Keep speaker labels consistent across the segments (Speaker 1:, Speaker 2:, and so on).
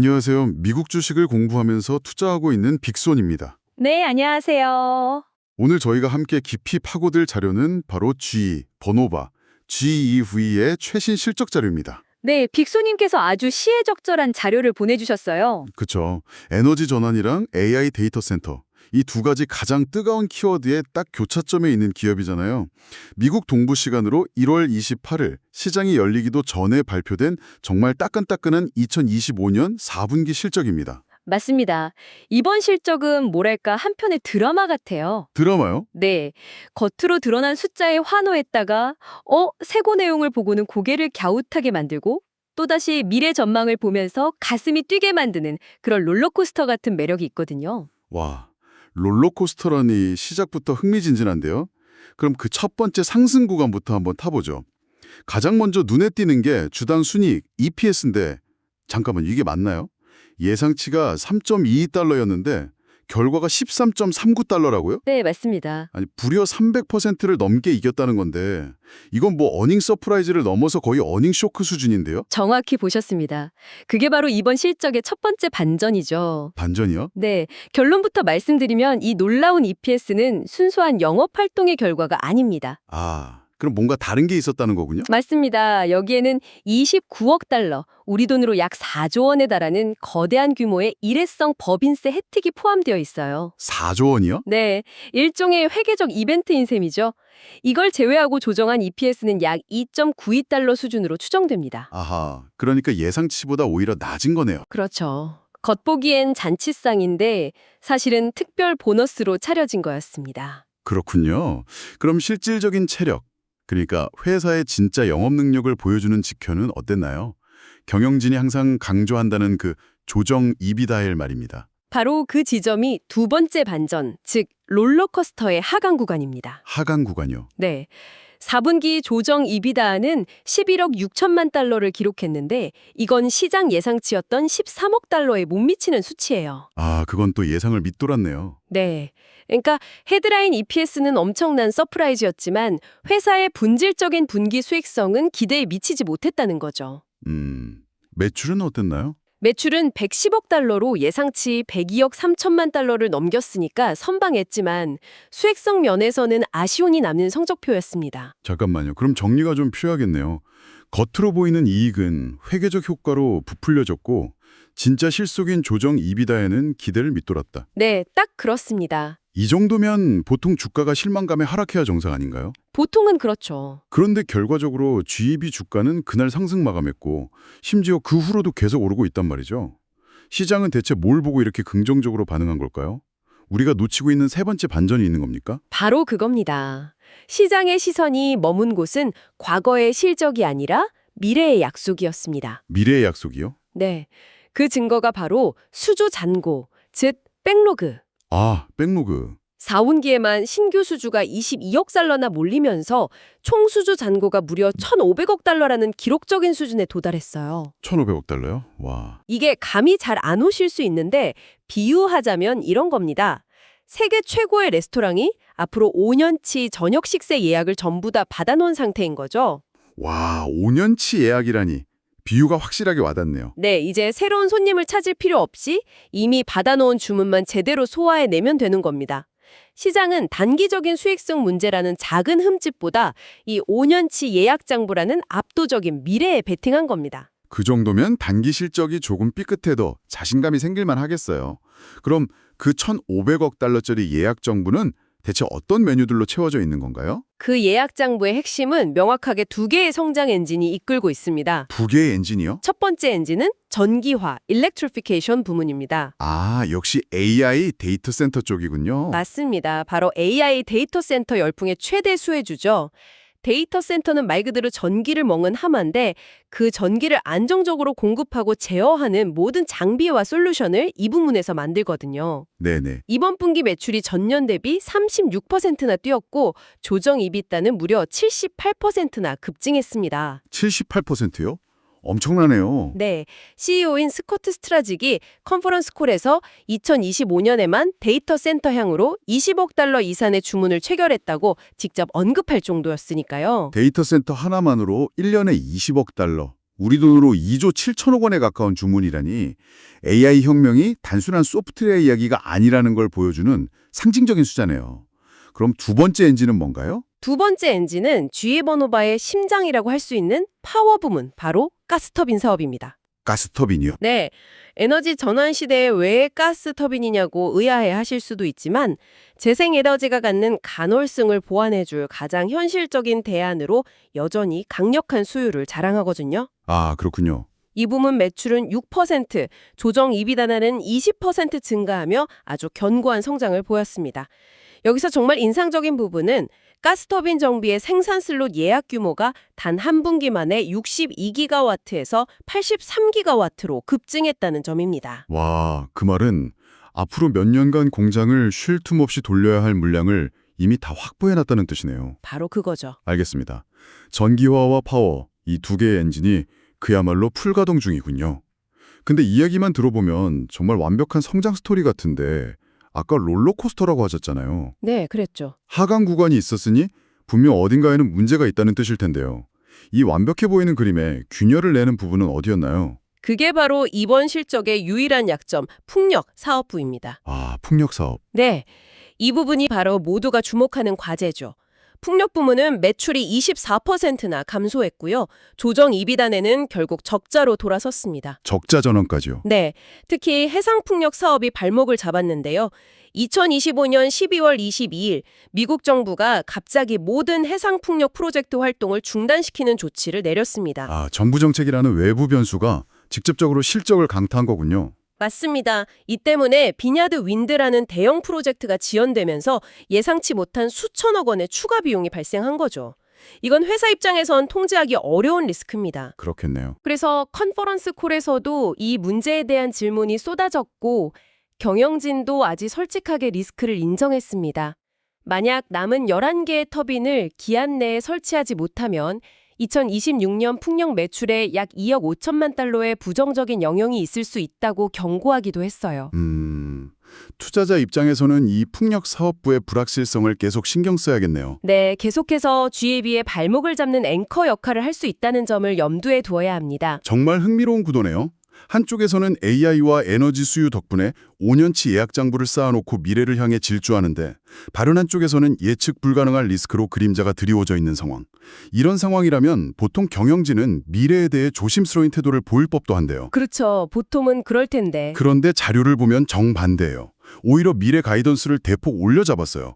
Speaker 1: 안녕하세요. 미국 주식을 공부하면서 투자하고 있는 빅손입니다.
Speaker 2: 네, 안녕하세요.
Speaker 1: 오늘 저희가 함께 깊이 파고들 자료는 바로 GE, 버노바, GEV의 최신 실적 자료입니다.
Speaker 2: 네, 빅소님께서 아주 시의적절한 자료를 보내주셨어요.
Speaker 1: 그쵸. 에너지 전환이랑 AI 데이터 센터. 이 두 가지 가장 뜨거운 키워드에 딱 교차점에 있는 기업이잖아요. 미국 동부 시간으로 1월 28일 시장이 열리기도 전에 발표된 정말 따끈따끈한 2025년 4분기 실적입니다.
Speaker 2: 맞습니다. 이번 실적은 뭐랄까 한편의 드라마 같아요.
Speaker 1: 드라마요?
Speaker 2: 네, 겉으로 드러난 숫자에 환호했다가 세고 내용을 보고는 고개를 갸웃하게 만들고 또다시 미래 전망을 보면서 가슴이 뛰게 만드는 그런 롤러코스터 같은 매력이 있거든요.
Speaker 1: 와, 롤러코스터라니 시작부터 흥미진진한데요. 그럼 그 첫 번째 상승 구간부터 한번 타보죠. 가장 먼저 눈에 띄는 게 주당 순이익, EPS인데 잠깐만 이게 맞나요? 예상치가 3.22달러였는데 결과가 13.39달러라고요?
Speaker 2: 네, 맞습니다.
Speaker 1: 아니 불과 300%를 넘게 이겼다는 건데 이건 뭐 어닝 서프라이즈를 넘어서 거의 어닝 쇼크 수준인데요?
Speaker 2: 정확히 보셨습니다. 그게 바로 이번 실적의 첫 번째 반전이죠.
Speaker 1: 반전이요?
Speaker 2: 네, 결론부터 말씀드리면 이 놀라운 EPS는 순수한 영업활동의 결과가 아닙니다.
Speaker 1: 아, 그럼 뭔가 다른 게 있었다는 거군요?
Speaker 2: 맞습니다. 여기에는 29억 달러, 우리 돈으로 약 4조 원에 달하는 거대한 규모의 일회성 법인세 혜택이 포함되어 있어요.
Speaker 1: 4조 원이요?
Speaker 2: 네, 일종의 회계적 이벤트인 셈이죠. 이걸 제외하고 조정한 EPS는 약 2.92달러 수준으로 추정됩니다.
Speaker 1: 아하, 그러니까 예상치보다 오히려 낮은 거네요.
Speaker 2: 그렇죠. 겉보기엔 잔치상인데 사실은 특별 보너스로 차려진 거였습니다.
Speaker 1: 그렇군요. 그럼 실질적인 체력, 그러니까 회사의 진짜 영업 능력을 보여주는 지표는 어땠나요? 경영진이 항상 강조한다는 그 조정 이비다엘 말입니다.
Speaker 2: 바로 그 지점이 두 번째 반전, 즉 롤러코스터의 하강 구간입니다.
Speaker 1: 하강 구간이요.
Speaker 2: 네. 4분기 조정 이비다는 11억 6천만 달러를 기록했는데 이건 시장 예상치였던 13억 달러에 못 미치는 수치예요.
Speaker 1: 아, 그건 또 예상을 밑돌았네요.
Speaker 2: 네. 그러니까 헤드라인 EPS는 엄청난 서프라이즈였지만 회사의 본질적인 분기 수익성은 기대에 미치지 못했다는 거죠.
Speaker 1: 매출은 어땠나요?
Speaker 2: 매출은 110억 달러로 예상치 102억 3천만 달러를 넘겼으니까 선방했지만 수익성 면에서는 아쉬움이 남는 성적표였습니다.
Speaker 1: 잠깐만요. 그럼 정리가 좀 필요하겠네요. 겉으로 보이는 이익은 회계적 효과로 부풀려졌고 진짜 실속인 조정 이비다에는 기대를 밑돌았다.
Speaker 2: 네, 딱 그렇습니다.
Speaker 1: 이 정도면 보통 주가가 실망감에 하락해야 정상 아닌가요?
Speaker 2: 보통은 그렇죠.
Speaker 1: 그런데 결과적으로 GEB 주가는 그날 상승 마감했고 심지어 그 후로도 계속 오르고 있단 말이죠. 시장은 대체 뭘 보고 이렇게 긍정적으로 반응한 걸까요? 우리가 놓치고 있는 세 번째 반전이 있는 겁니까?
Speaker 2: 바로 그겁니다. 시장의 시선이 머문 곳은 과거의 실적이 아니라 미래의 약속이었습니다.
Speaker 1: 미래의 약속이요?
Speaker 2: 네, 그 증거가 바로 수주 잔고, 즉 백로그.
Speaker 1: 아, 백로그.
Speaker 2: 4분기에만 신규 수주가 22억 달러나 몰리면서 총 수주 잔고가 무려 1,500억 달러라는 기록적인 수준에 도달했어요.
Speaker 1: 1,500억 달러요? 와.
Speaker 2: 이게 감이 잘 안 오실 수 있는데 비유하자면 이런 겁니다. 세계 최고의 레스토랑이 앞으로 5년치 저녁 식사 예약을 전부 다 받아놓은 상태인 거죠.
Speaker 1: 와, 5년치 예약이라니. 비유가 확실하게 와닿네요.
Speaker 2: 네, 이제 새로운 손님을 찾을 필요 없이 이미 받아놓은 주문만 제대로 소화해내면 되는 겁니다. 시장은 단기적인 수익성 문제라는 작은 흠집보다 이 5년치 예약 장부라는 압도적인 미래에 베팅한 겁니다.
Speaker 1: 그 정도면 단기 실적이 조금 삐끗해도 자신감이 생길만 하겠어요. 그럼 그 1,500억 달러짜리 예약 정부는 대체 어떤 메뉴들로 채워져 있는 건가요?
Speaker 2: 그 예약 장부의 핵심은 명확하게 두 개의 성장 엔진이 이끌고 있습니다.
Speaker 1: 두 개의 엔진이요?
Speaker 2: 첫 번째 엔진은 전기화, 일렉트리피케이션 부문입니다.
Speaker 1: 아, 역시 AI 데이터 센터 쪽이군요.
Speaker 2: 맞습니다. 바로 AI 데이터 센터 열풍의 최대 수혜주죠. 데이터 센터는 말 그대로 전기를 먹은 하마인데 그 전기를 안정적으로 공급하고 제어하는 모든 장비와 솔루션을 이 부문에서 만들거든요.
Speaker 1: 네네.
Speaker 2: 이번 분기 매출이 전년 대비 36%나 뛰었고 조정 이비다는 무려 78%나 급증했습니다.
Speaker 1: 78%요? 엄청나네요.
Speaker 2: 네, CEO인 스코트 스트라직이 컨퍼런스 콜에서 2025년에만 데이터 센터향으로 20억 달러 이상의 주문을 체결했다고 직접 언급할 정도였으니까요.
Speaker 1: 데이터 센터 하나만으로 1년에 20억 달러.
Speaker 3: 우리 돈으로 2조 7천억 원에 가까운 주문이라니 AI 혁명이 단순한 소프트웨어 이야기가 아니라는 걸 보여주는 상징적인 숫자네요. 그럼 두 번째 엔진은 뭔가요?
Speaker 2: 두 번째 엔진은 GE 버노바의 심장이라고 할 수 있는 파워 부문, 바로 가스터빈 사업입니다.
Speaker 3: 가스터빈이요.
Speaker 2: 네, 에너지 전환 시대에 왜 가스터빈이냐고 의아해 하실 수도 있지만 재생에너지가 갖는 간헐성을 보완해줄 가장 현실적인 대안으로 여전히 강력한 수요를 자랑하거든요.
Speaker 3: 아, 그렇군요.
Speaker 2: 이 부문 매출은 6%, 조정 이비다나는 20% 증가하며 아주 견고한 성장을 보였습니다. 여기서 정말 인상적인 부분은 가스터빈 정비의 생산 슬롯 예약 규모가 단 한 분기 만에 62기가와트에서 83기가와트로 급증했다는 점입니다.
Speaker 3: 와, 그 말은 앞으로 몇 년간 공장을 쉴 틈 없이 돌려야 할 물량을 이미 다 확보해놨다는 뜻이네요.
Speaker 2: 바로 그거죠.
Speaker 3: 알겠습니다. 전기화와 파워, 이 두 개의 엔진이 그야말로 풀가동 중이군요. 근데 이야기만 들어보면 정말 완벽한 성장 스토리 같은데 아까 롤러코스터라고 하셨잖아요.
Speaker 2: 네, 그랬죠.
Speaker 3: 하강 구간이 있었으니 분명 어딘가에는 문제가 있다는 뜻일 텐데요. 이 완벽해 보이는 그림에 균열을 내는 부분은 어디였나요?
Speaker 2: 그게 바로 이번 실적의 유일한 약점, 풍력 사업부입니다.
Speaker 3: 아, 풍력 사업.
Speaker 2: 네, 이 부분이 바로 모두가 주목하는 과제죠. 풍력 부문은 매출이 24%나 감소했고요. 조정 이비단에는 결국 적자로 돌아섰습니다.
Speaker 3: 적자 전환까지요.
Speaker 2: 네, 특히 해상풍력 사업이 발목을 잡았는데요. 2025년 12월 22일 미국 정부가 갑자기 모든 해상풍력 프로젝트 활동을 중단시키는 조치를 내렸습니다.
Speaker 3: 아, 정부 정책이라는 외부 변수가 직접적으로 실적을 강타한 거군요.
Speaker 2: 맞습니다. 이 때문에 비냐드 윈드라는 대형 프로젝트가 지연되면서 예상치 못한 수천억 원의 추가 비용이 발생한 거죠. 이건 회사 입장에선 통제하기 어려운 리스크입니다.
Speaker 3: 그렇겠네요.
Speaker 2: 그래서 컨퍼런스 콜에서도 이 문제에 대한 질문이 쏟아졌고 경영진도 아직 솔직하게 리스크를 인정했습니다. 만약 남은 11개의 터빈을 기한 내에 설치하지 못하면 2026년 풍력 매출에 약 2억 5천만 달러의 부정적인 영향이 있을 수 있다고 경고하기도 했어요.
Speaker 3: 투자자 입장에서는 이 풍력 사업부의 불확실성을 계속 신경 써야겠네요.
Speaker 2: 네, 계속해서 GAB의 발목을 잡는 앵커 역할을 할 수 있다는 점을 염두에 두어야 합니다.
Speaker 3: 정말 흥미로운 구도네요. 한쪽에서는 AI와 에너지 수요 덕분에 5년치 예약 장부를 쌓아놓고 미래를 향해 질주하는데 다른 한쪽에서는 예측 불가능한 리스크로 그림자가 드리워져 있는 상황. 이런 상황이라면 보통 경영진은 미래에 대해 조심스러운 태도를 보일 법도 한데요.
Speaker 2: 그렇죠. 보통은 그럴 텐데.
Speaker 3: 그런데 자료를 보면 정반대예요. 오히려 미래 가이던스를 대폭 올려잡았어요.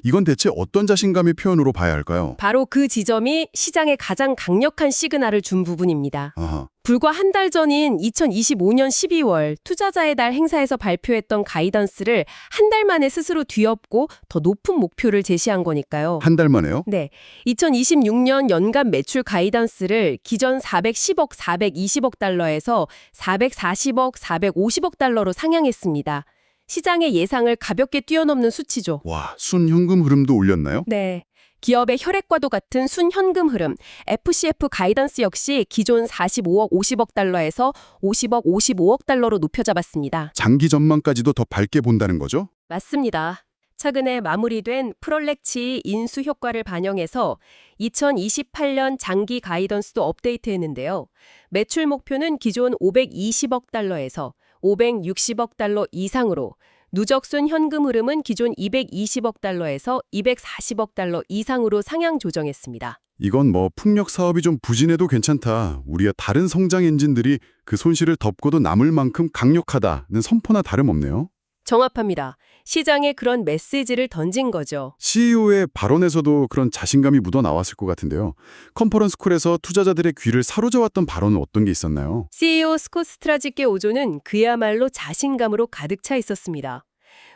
Speaker 3: 이건 대체 어떤 자신감의 표현으로 봐야 할까요?
Speaker 2: 바로 그 지점이 시장에 가장 강력한 시그널을 준 부분입니다.
Speaker 3: 아하.
Speaker 2: 불과 한 달 전인 2025년 12월 투자자의 달 행사에서 발표했던 가이던스를 한 달 만에 스스로 뒤엎고 더 높은 목표를 제시한 거니까요.
Speaker 3: 한 달 만에요?
Speaker 2: 네, 2026년 연간 매출 가이던스를 기존 410억, 420억 달러에서 440억, 450억 달러로 상향했습니다. 시장의 예상을 가볍게 뛰어넘는 수치죠.
Speaker 3: 와, 순현금 흐름도 올렸나요?
Speaker 2: 네. 기업의 혈액과도 같은 순현금 흐름, FCF 가이던스 역시 기존 45억, 50억 달러에서 50억, 55억 달러로 높여잡았습니다.
Speaker 3: 장기 전망까지도 더 밝게 본다는 거죠?
Speaker 2: 맞습니다. 최근에 마무리된 프롤렉치 인수 효과를 반영해서 2028년 장기 가이던스도 업데이트했는데요. 매출 목표는 기존 520억 달러에서 560억 달러 이상으로, 누적순 현금 흐름은 기존 220억 달러에서 240억 달러 이상으로 상향 조정했습니다.
Speaker 3: 이건 뭐 풍력 사업이 좀 부진해도 괜찮다. 우리의 다른 성장 엔진들이 그 손실을 덮고도 남을 만큼 강력하다는 선포나 다름없네요.
Speaker 2: 정확합니다. 시장에 그런 메시지를 던진 거죠.
Speaker 3: CEO의 발언에서도 그런 자신감이 묻어나왔을 것 같은데요. 컨퍼런스 콜에서 투자자들의 귀를 사로잡았던 발언은 어떤 게 있었나요?
Speaker 2: CEO 스콧 스트라지께 오조는 그야말로 자신감으로 가득 차 있었습니다.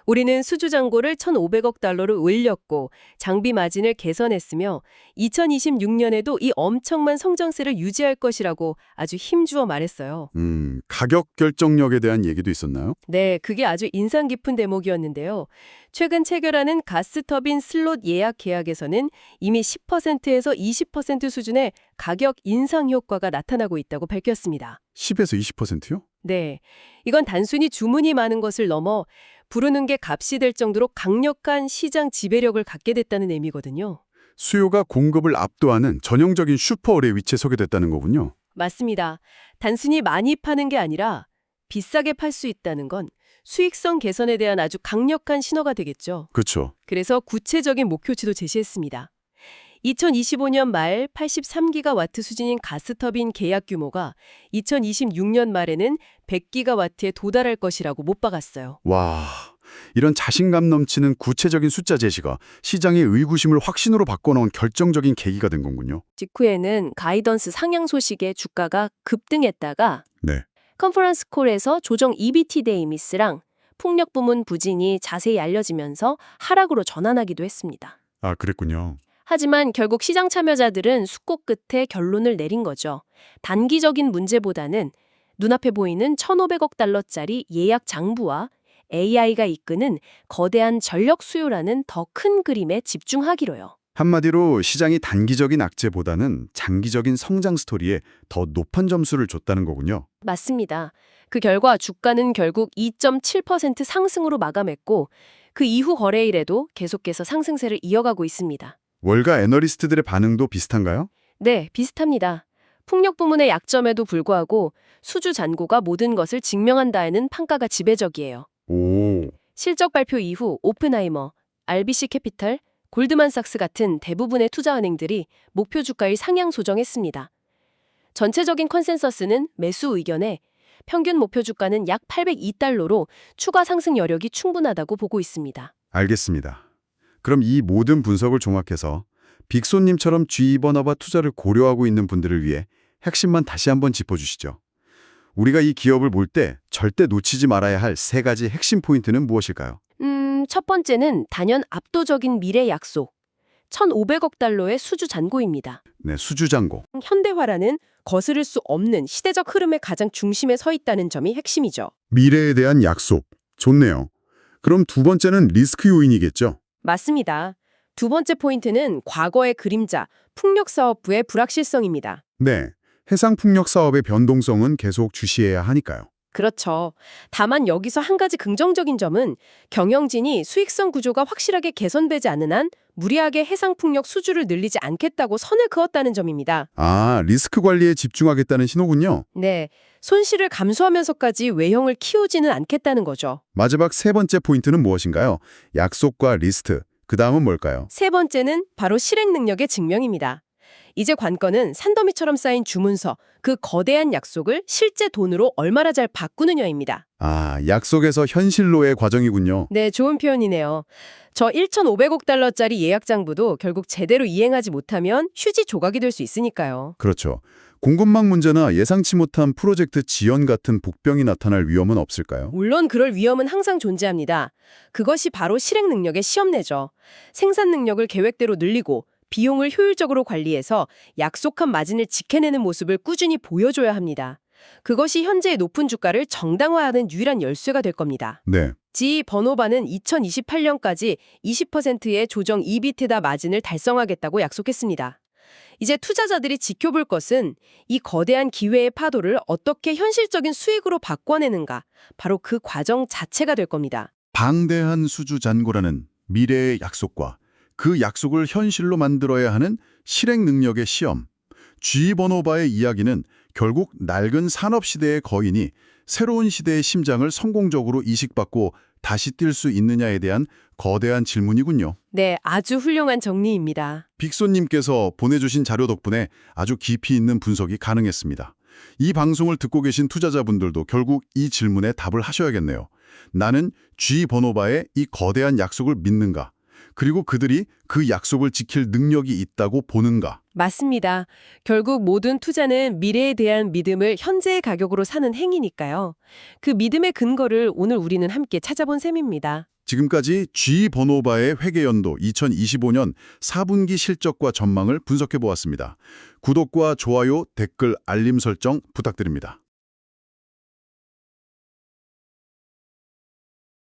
Speaker 2: 우리는 수주 잔고를 1,500억 달러로 올렸고 장비 마진을 개선했으며 2026년에도 이 엄청난 성장세를 유지할 것이라고 아주 힘주어 말했어요.
Speaker 3: 가격 결정력에 대한 얘기도 있었나요?
Speaker 2: 네, 그게 아주 인상 깊은 대목이었는데요. 최근 체결하는 가스터빈 슬롯 예약 계약에서는 이미 10%에서 20% 수준의 가격 인상 효과가 나타나고 있다고 밝혔습니다.
Speaker 3: 10에서 20%요?
Speaker 2: 네, 이건 단순히 주문이 많은 것을 넘어 부르는 게 값이 될 정도로 강력한 시장 지배력을 갖게 됐다는 의미거든요.
Speaker 3: 수요가 공급을 압도하는 전형적인 슈퍼올의 위치에 서게 됐다는 거군요.
Speaker 2: 맞습니다. 단순히 많이 파는 게 아니라 비싸게 팔 수 있다는 건 수익성 개선에 대한 아주 강력한 신호가 되겠죠.
Speaker 3: 그렇죠.
Speaker 2: 그래서 구체적인 목표치도 제시했습니다. 2025년 말 83기가와트 수준인 가스터빈 계약 규모가 2026년 말에는 100기가와트에 도달할 것이라고 못 박았어요.
Speaker 3: 와, 이런 자신감 넘치는 구체적인 숫자 제시가 시장의 의구심을 확신으로 바꿔놓은 결정적인 계기가 된 거군요.
Speaker 2: 직후에는 가이던스 상향 소식에 주가가 급등했다가
Speaker 3: 네.
Speaker 2: 컨퍼런스 콜에서 조정 EBITDA 미스랑 풍력 부문 부진이 자세히 알려지면서 하락으로 전환하기도 했습니다.
Speaker 3: 아, 그랬군요.
Speaker 2: 하지만 결국 시장 참여자들은 숙고 끝에 결론을 내린 거죠. 단기적인 문제보다는 눈앞에 보이는 1,500억 달러짜리 예약 장부와 AI가 이끄는 거대한 전력 수요라는 더 큰 그림에 집중하기로요.
Speaker 3: 한마디로 시장이 단기적인 악재보다는 장기적인 성장 스토리에 더 높은 점수를 줬다는 거군요.
Speaker 2: 맞습니다. 그 결과 주가는 결국 2.7% 상승으로 마감했고 그 이후 거래일에도 계속해서 상승세를 이어가고 있습니다.
Speaker 3: 월가 애널리스트들의 반응도 비슷한가요?
Speaker 2: 네, 비슷합니다. 풍력 부문의 약점에도 불구하고 수주 잔고가 모든 것을 증명한다에는 판가가 지배적이에요.
Speaker 3: 오,
Speaker 2: 실적 발표 이후 오펜하이머, RBC 캐피털, 골드만삭스 같은 대부분의 투자은행들이 목표 주가를 상향 조정했습니다. 전체적인 컨센서스는 매수 의견에 평균 목표 주가는 약 802달러로 추가 상승 여력이 충분하다고 보고 있습니다.
Speaker 3: 알겠습니다. 그럼 이 모든 분석을 종합해서 빅손님처럼 G버너바 투자를 고려하고 있는 분들을 위해 핵심만 다시 한번 짚어주시죠. 우리가 이 기업을 볼 때 절대 놓치지 말아야 할 세 가지 핵심 포인트는 무엇일까요?
Speaker 2: 첫 번째는 단연 압도적인 미래 약속, 1,500억 달러의 수주 잔고입니다.
Speaker 3: 네, 수주잔고.
Speaker 2: 현대화라는 거스를 수 없는 시대적 흐름의 가장 중심에 서 있다는 점이 핵심이죠.
Speaker 3: 미래에 대한 약속. 좋네요. 그럼 두 번째는 리스크 요인이겠죠?
Speaker 2: 맞습니다. 두 번째 포인트는 과거의 그림자, 풍력사업부의 불확실성입니다.
Speaker 3: 네, 해상풍력 사업의 변동성은 계속 주시해야 하니까요.
Speaker 2: 그렇죠. 다만 여기서 한 가지 긍정적인 점은 경영진이 수익성 구조가 확실하게 개선되지 않는 한 무리하게 해상풍력 수주를 늘리지 않겠다고 선을 그었다는 점입니다.
Speaker 3: 아, 리스크 관리에 집중하겠다는 신호군요.
Speaker 2: 네, 손실을 감수하면서까지 외형을 키우지는 않겠다는 거죠.
Speaker 3: 마지막 세 번째 포인트는 무엇인가요? 약속과 리스트. 그 다음은 뭘까요?
Speaker 2: 세 번째는 바로 실행 능력의 증명입니다. 이제 관건은 산더미처럼 쌓인 주문서, 그 거대한 약속을 실제 돈으로 얼마나 잘 바꾸느냐입니다.
Speaker 3: 아, 약속에서 현실로의 과정이군요.
Speaker 2: 네, 좋은 표현이네요. 저 1,500억 달러짜리 예약 장부도 결국 제대로 이행하지 못하면 휴지 조각이 될 수 있으니까요.
Speaker 3: 그렇죠. 공급망 문제나 예상치 못한 프로젝트 지연 같은 복병이 나타날 위험은 없을까요?
Speaker 2: 물론 그럴 위험은 항상 존재합니다. 그것이 바로 실행 능력의 시험내죠. 생산 능력을 계획대로 늘리고 비용을 효율적으로 관리해서 약속한 마진을 지켜내는 모습을 꾸준히 보여줘야 합니다. 그것이 현재의 높은 주가를 정당화하는 유일한 열쇠가 될 겁니다.
Speaker 3: 네.
Speaker 2: G버노바는 2028년까지 20%의 조정 EBITDA 마진을 달성하겠다고 약속했습니다. 이제 투자자들이 지켜볼 것은 이 거대한 기회의 파도를 어떻게 현실적인 수익으로 바꿔내는가, 바로 그 과정 자체가 될 겁니다.
Speaker 3: 방대한 수주 잔고라는 미래의 약속과 그 약속을 현실로 만들어야 하는 실행 능력의 시험. G버노바의 이야기는 결국 낡은 산업시대의 거인이 새로운 시대의 심장을 성공적으로 이식받고 다시 뛸 수 있느냐에 대한 거대한 질문이군요.
Speaker 2: 네, 아주 훌륭한 정리입니다.
Speaker 3: 빅손님께서 보내주신 자료 덕분에 아주 깊이 있는 분석이 가능했습니다. 이 방송을 듣고 계신 투자자분들도 결국 이 질문에 답을 하셔야겠네요. 나는 G버노바의 이 거대한 약속을 믿는가? 그리고 그들이 그 약속을 지킬 능력이 있다고 보는가?
Speaker 2: 맞습니다. 결국 모든 투자는 미래에 대한 믿음을 현재의 가격으로 사는 행위니까요. 그 믿음의 근거를 오늘 우리는 함께 찾아본 셈입니다.
Speaker 3: 지금까지 G버노바의 회계연도 2025년 4분기 실적과 전망을 분석해 보았습니다. 구독과 좋아요, 댓글, 알림 설정 부탁드립니다.